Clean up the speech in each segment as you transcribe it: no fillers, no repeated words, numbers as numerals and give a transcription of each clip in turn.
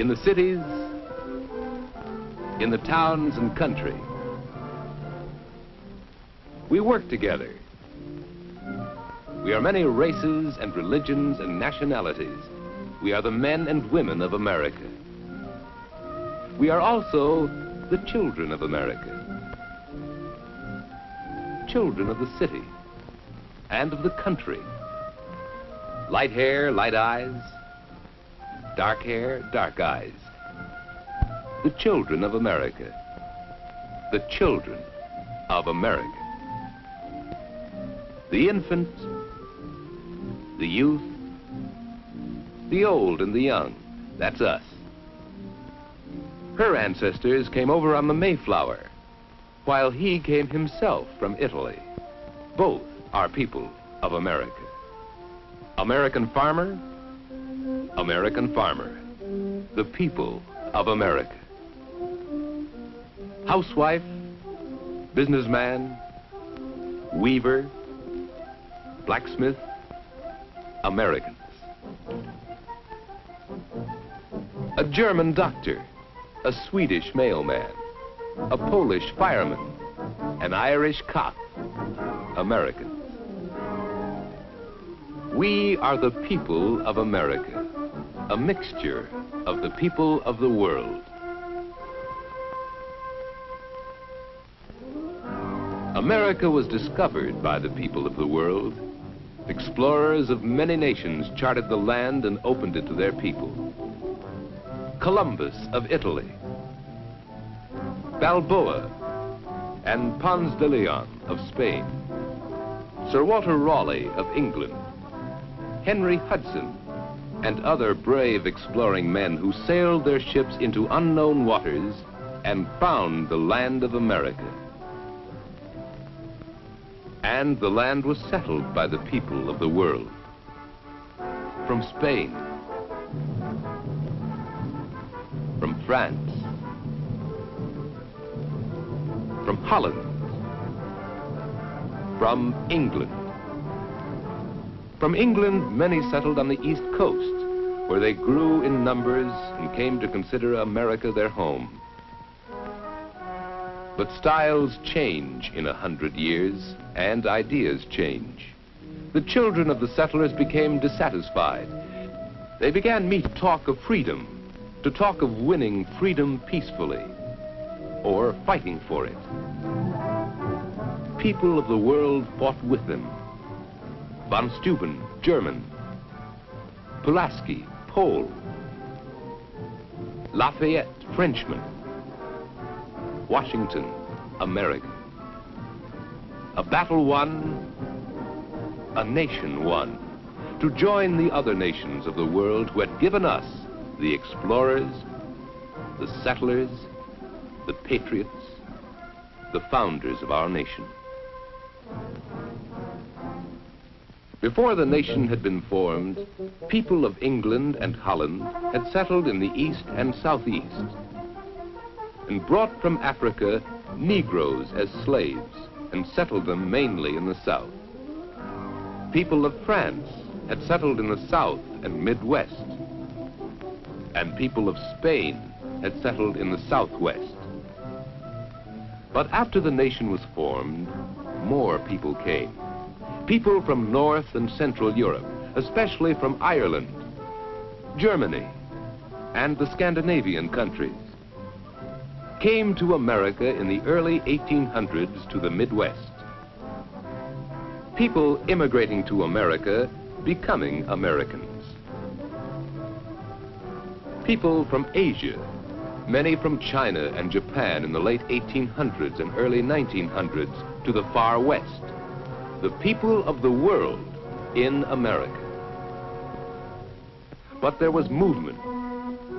in the cities, in the towns and country. We work together. We are many races and religions and nationalities. We are the men and women of America. We are also the children of America. Children of the city and of the country. Light hair, light eyes. Dark hair, dark eyes. The children of America. The children of America. The infant, the youth, the old and the young. That's us. Her ancestors came over on the Mayflower, while he came himself from Italy. Both are people of America. American farmer, American farmer. The people of America. Housewife, businessman, weaver, blacksmith, Americans. A German doctor, a Swedish mailman, a Polish fireman, an Irish cop, Americans. We are the people of America, a mixture of the people of the world. America was discovered by the people of the world. Explorers of many nations charted the land and opened it to their people. Columbus of Italy, Balboa and Ponce de Leon of Spain, Sir Walter Raleigh of England, Henry Hudson, and other brave exploring men who sailed their ships into unknown waters and found the land of America. And the land was settled by the people of the world. From Spain, from France, from Holland, from England. From England, many settled on the East Coast, where they grew in numbers and came to consider America their home. But styles change in 100 years, and ideas change. The children of the settlers became dissatisfied. They began to talk of freedom, to talk of winning freedom peacefully, or fighting for it. People of the world fought with them. Von Steuben, German. Pulaski, Pole. Lafayette, Frenchman. Washington, American. A battle won, a nation won, to join the other nations of the world who had given us the explorers, the settlers, the patriots, the founders of our nation. Before the nation had been formed, people of England and Holland had settled in the east and southeast, and brought from Africa Negroes as slaves and settled them mainly in the south. People of France had settled in the south and Midwest, and people of Spain had settled in the southwest. But after the nation was formed, more people came. People from North and Central Europe, especially from Ireland, Germany, and the Scandinavian countries, came to America in the early 1800s to the Midwest. People immigrating to America, becoming Americans. People from Asia, many from China and Japan in the late 1800s and early 1900s to the far west. The people of the world in America. But there was movement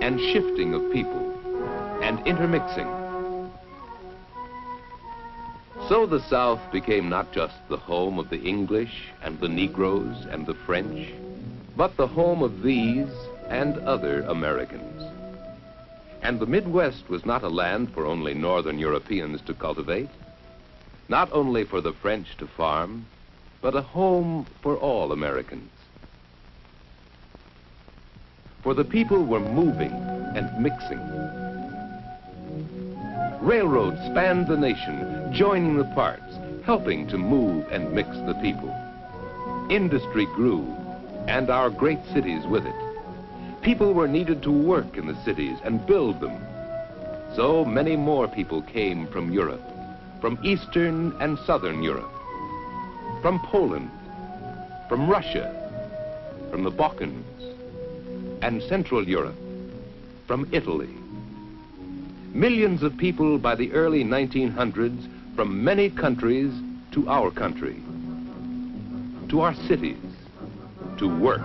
and shifting of people and intermixing. So the South became not just the home of the English and the Negroes and the French, but the home of these and other Americans. And the Midwest was not a land for only Northern Europeans to cultivate, not only for the French to farm, but a home for all Americans. For the people were moving and mixing. Railroads spanned the nation, joining the parts, helping to move and mix the people. Industry grew, and our great cities with it. People were needed to work in the cities and build them. So many more people came from Europe, from Eastern and Southern Europe, from Poland, from Russia, from the Balkans, and Central Europe, from Italy. Millions of people by the early 1900s from many countries to our country, to our cities, to work.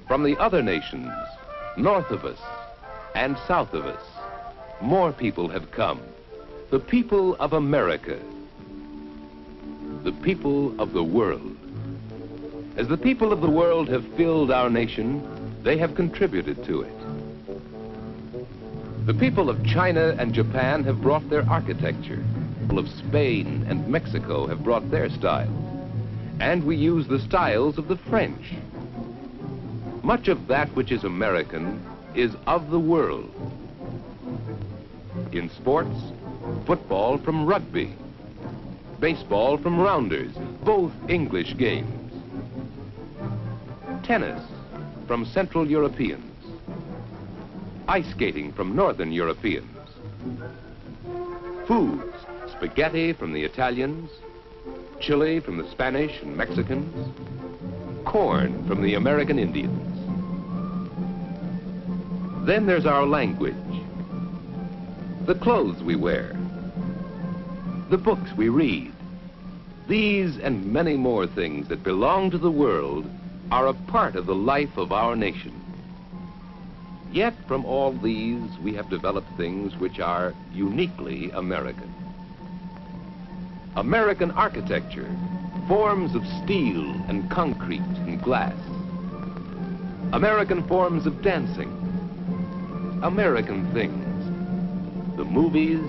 From the other nations, north of us and south of us, more people have come. The people of America. The people of the world. As the people of the world have filled our nation, they have contributed to it. The people of China and Japan have brought their architecture. The people of Spain and Mexico have brought their style. And we use the styles of the French. Much of that which is American is of the world. In sports, football from rugby, baseball from rounders, both English games. Tennis from Central Europeans, ice skating from Northern Europeans. Foods, spaghetti from the Italians, chili from the Spanish and Mexicans, corn from the American Indians. Then there's our language, the clothes we wear, the books we read. These and many more things that belong to the world are a part of the life of our nation. Yet from all these we have developed things which are uniquely American. American architecture, forms of steel and concrete and glass. American forms of dancing. American things, the movies,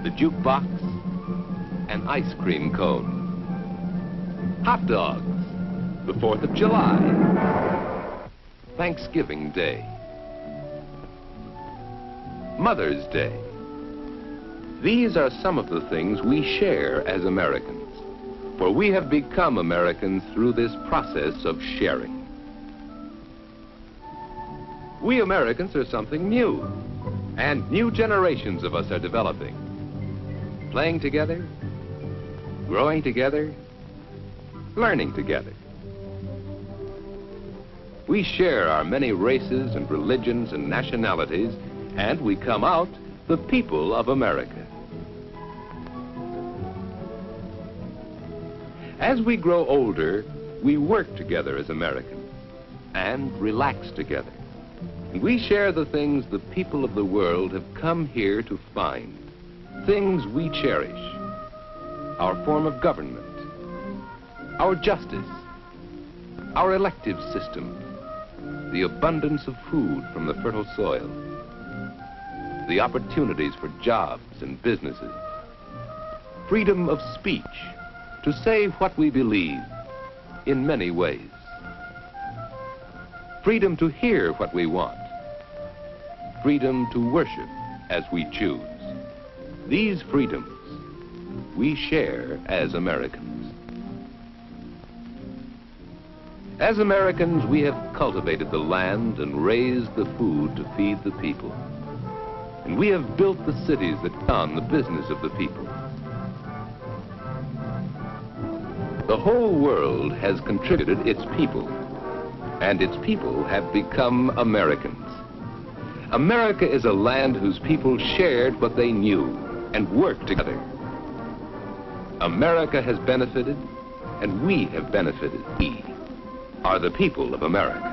the jukebox, and ice cream cone. Hot dogs, the 4th of July, Thanksgiving Day, Mother's Day. These are some of the things we share as Americans, for we have become Americans through this process of sharing. We Americans are something new, and new generations of us are developing. Playing together, growing together, learning together. We share our many races and religions and nationalities, and we come out the people of America. As we grow older, we work together as Americans and relax together. We share the things the people of the world have come here to find, things we cherish, our form of government, our justice, our elective system, the abundance of food from the fertile soil, the opportunities for jobs and businesses, freedom of speech to say what we believe in many ways, freedom to hear what we want, freedom to worship as we choose. These freedoms we share as Americans. As Americans, we have cultivated the land and raised the food to feed the people. And we have built the cities that run the business of the people. The whole world has contributed its people, and its people have become Americans. America is a land whose people shared what they knew and worked together. America has benefited, and we have benefited. We are the people of America.